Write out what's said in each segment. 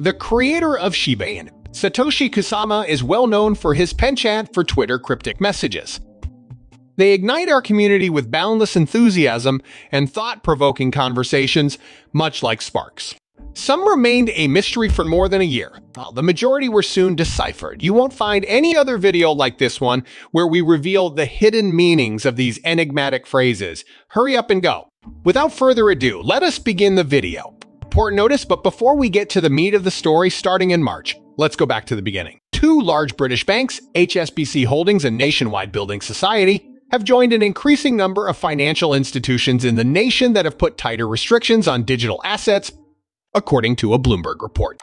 The creator of SHIBA INU, Satoshi Kusama, is well known for his penchant for Twitter cryptic messages. They ignite our community with boundless enthusiasm and thought-provoking conversations, much like sparks. Some remained a mystery for more than a year, while the majority were soon deciphered. You won't find any other video like this one where we reveal the hidden meanings of these enigmatic phrases. Hurry up and go. Without further ado, let us begin the video. Important notice, but before we get to the meat of the story starting in March, let's go back to the beginning. Two large British banks, HSBC Holdings and Nationwide Building Society, have joined an increasing number of financial institutions in the nation that have put tighter restrictions on digital assets, according to a Bloomberg report.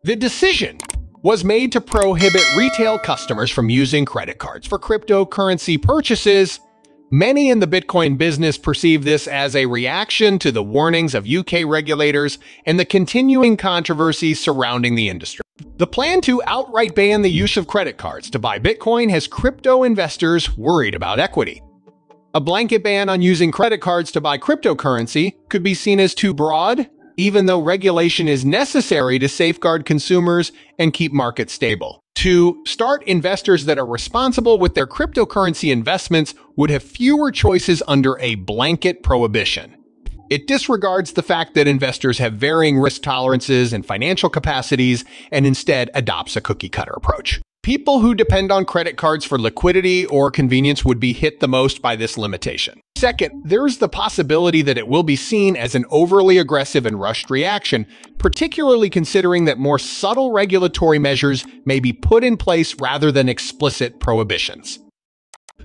The decision was made to prohibit retail customers from using credit cards for cryptocurrency purchases. Many in the Bitcoin business perceive this as a reaction to the warnings of UK regulators and the continuing controversy surrounding the industry. The plan to outright ban the use of credit cards to buy Bitcoin has crypto investors worried about equity. A blanket ban on using credit cards to buy cryptocurrency could be seen as too broad, even though regulation is necessary to safeguard consumers and keep markets stable. To start, investors that are responsible with their cryptocurrency investments would have fewer choices under a blanket prohibition. It disregards the fact that investors have varying risk tolerances and financial capacities and instead adopts a cookie-cutter approach. People who depend on credit cards for liquidity or convenience would be hit the most by this limitation. Second, there's the possibility that it will be seen as an overly aggressive and rushed reaction, particularly considering that more subtle regulatory measures may be put in place rather than explicit prohibitions.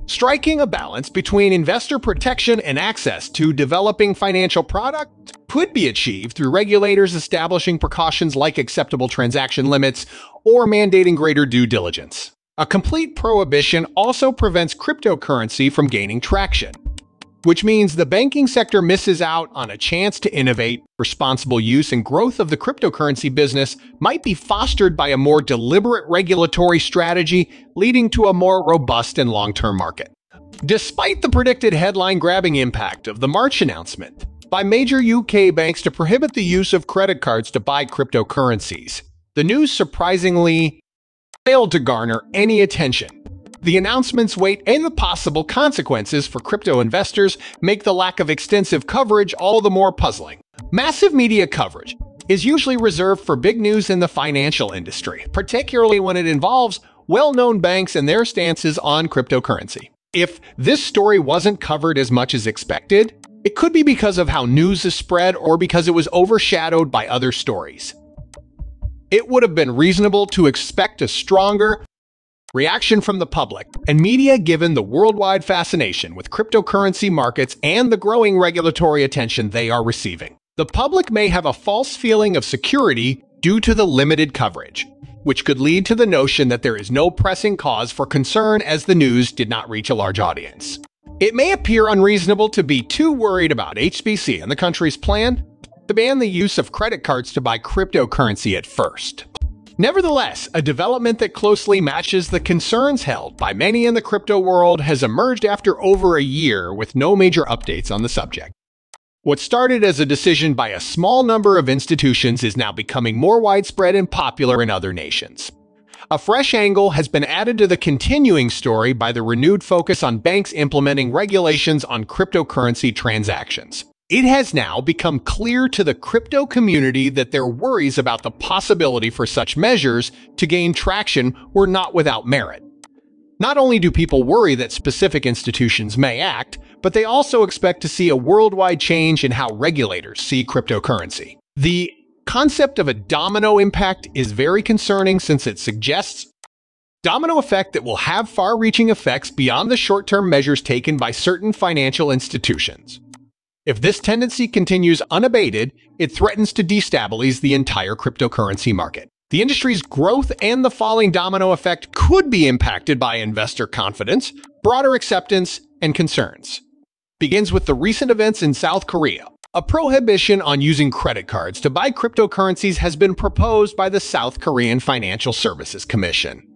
Striking a balance between investor protection and access to developing financial products could be achieved through regulators establishing precautions like acceptable transaction limits or mandating greater due diligence. A complete prohibition also prevents cryptocurrency from gaining traction, which means the banking sector misses out on a chance to innovate. Responsible use and growth of the cryptocurrency business might be fostered by a more deliberate regulatory strategy, leading to a more robust and long-term market. Despite the predicted headline-grabbing impact of the March announcement by major UK banks to prohibit the use of credit cards to buy cryptocurrencies, the news surprisingly failed to garner any attention. The announcement's weight and the possible consequences for crypto investors make the lack of extensive coverage all the more puzzling. Massive media coverage is usually reserved for big news in the financial industry, particularly when it involves well-known banks and their stances on cryptocurrency. If this story wasn't covered as much as expected, it could be because of how news is spread or because it was overshadowed by other stories. It would have been reasonable to expect a stronger reaction from the public and media given the worldwide fascination with cryptocurrency markets and the growing regulatory attention they are receiving. The public may have a false feeling of security due to the limited coverage, which could lead to the notion that there is no pressing cause for concern as the news did not reach a large audience. It may appear unreasonable to be too worried about HSBC and the country's plan to ban the use of credit cards to buy cryptocurrency at first. Nevertheless, a development that closely matches the concerns held by many in the crypto world has emerged after over a year with no major updates on the subject. What started as a decision by a small number of institutions is now becoming more widespread and popular in other nations. A fresh angle has been added to the continuing story by the renewed focus on banks implementing regulations on cryptocurrency transactions. It has now become clear to the crypto community that their worries about the possibility for such measures to gain traction were not without merit. Not only do people worry that specific institutions may act, but they also expect to see a worldwide change in how regulators see cryptocurrency. The concept of a domino impact is very concerning since it suggests domino effect that will have far-reaching effects beyond the short-term measures taken by certain financial institutions. If this tendency continues unabated, it threatens to destabilize the entire cryptocurrency market. The industry's growth and the falling domino effect could be impacted by investor confidence, broader acceptance, and concerns. Begins with the recent events in South Korea. A prohibition on using credit cards to buy cryptocurrencies has been proposed by the South Korean Financial Services Commission.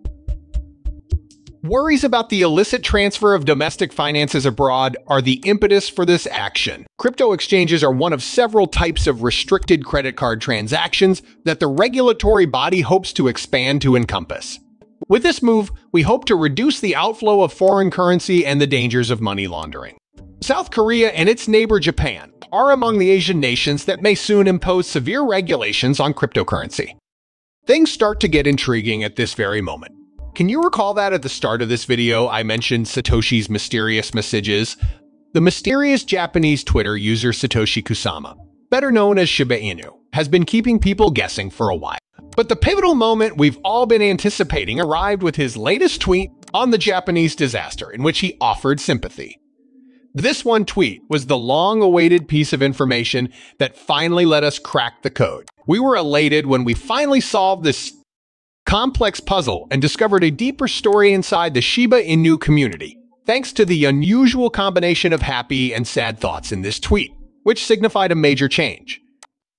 Worries about the illicit transfer of domestic finances abroad are the impetus for this action. Crypto exchanges are one of several types of restricted credit card transactions that the regulatory body hopes to expand to encompass. With this move, we hope to reduce the outflow of foreign currency and the dangers of money laundering. South Korea and its neighbor Japan are among the Asian nations that may soon impose severe regulations on cryptocurrency. Things start to get intriguing at this very moment. Can you recall that at the start of this video I mentioned Satoshi's mysterious messages? The mysterious Japanese Twitter user Satoshi Kusama, better known as Shiba Inu, has been keeping people guessing for a while. But the pivotal moment we've all been anticipating arrived with his latest tweet on the Japanese disaster, in which he offered sympathy. This one tweet was the long-awaited piece of information that finally let us crack the code. We were elated when we finally solved this complex puzzle and discovered a deeper story inside the Shiba Inu community, thanks to the unusual combination of happy and sad thoughts in this tweet, which signified a major change.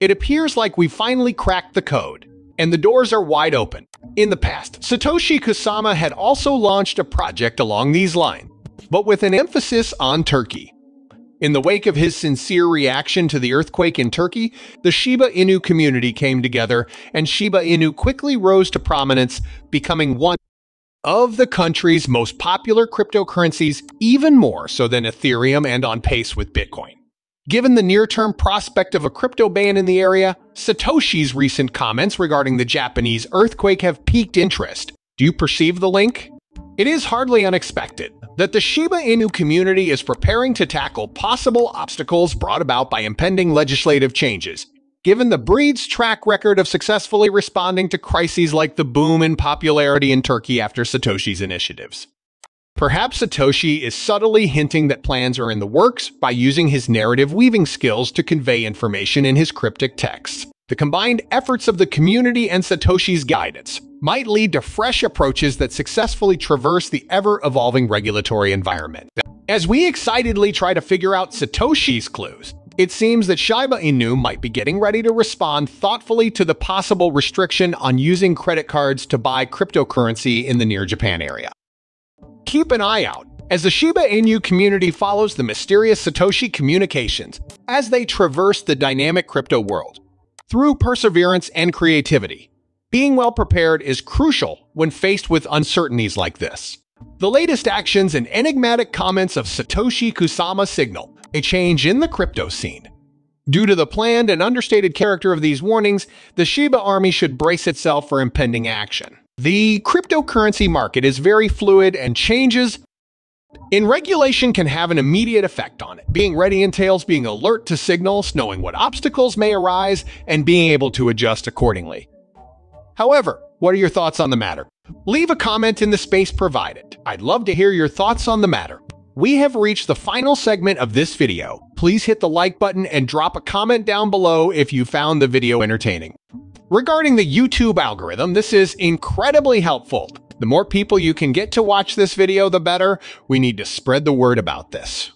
It appears like we finally cracked the code, and the doors are wide open. In the past, Satoshi Kusama had also launched a project along these lines, but with an emphasis on Turkey. In the wake of his sincere reaction to the earthquake in Turkey, the Shiba Inu community came together, and Shiba Inu quickly rose to prominence, becoming one of the country's most popular cryptocurrencies, even more so than Ethereum and on pace with Bitcoin. Given the near-term prospect of a crypto ban in the area, Satoshi's recent comments regarding the Japanese earthquake have piqued interest. Do you perceive the link? It is hardly unexpected that the Shiba Inu community is preparing to tackle possible obstacles brought about by impending legislative changes, given the breed's track record of successfully responding to crises like the boom in popularity in Turkey after Satoshi's initiatives. Perhaps Satoshi is subtly hinting that plans are in the works by using his narrative weaving skills to convey information in his cryptic texts. The combined efforts of the community and Satoshi's guidance might lead to fresh approaches that successfully traverse the ever-evolving regulatory environment. As we excitedly try to figure out Satoshi's clues, it seems that Shiba Inu might be getting ready to respond thoughtfully to the possible restriction on using credit cards to buy cryptocurrency in the near Japan area. Keep an eye out as the Shiba Inu community follows the mysterious Satoshi communications as they traverse the dynamic crypto world. Through perseverance and creativity, being well prepared is crucial when faced with uncertainties like this. The latest actions and enigmatic comments of Satoshi Kusama signal a change in the crypto scene. Due to the planned and understated character of these warnings, the Shiba army should brace itself for impending action. The cryptocurrency market is very fluid, and changes in regulation can have an immediate effect on it. Being ready entails being alert to signals, knowing what obstacles may arise, and being able to adjust accordingly. However, what are your thoughts on the matter? Leave a comment in the space provided. I'd love to hear your thoughts on the matter. We have reached the final segment of this video. Please hit the like button and drop a comment down below if you found the video entertaining. Regarding the YouTube algorithm, this is incredibly helpful. The more people you can get to watch this video, the better. We need to spread the word about this.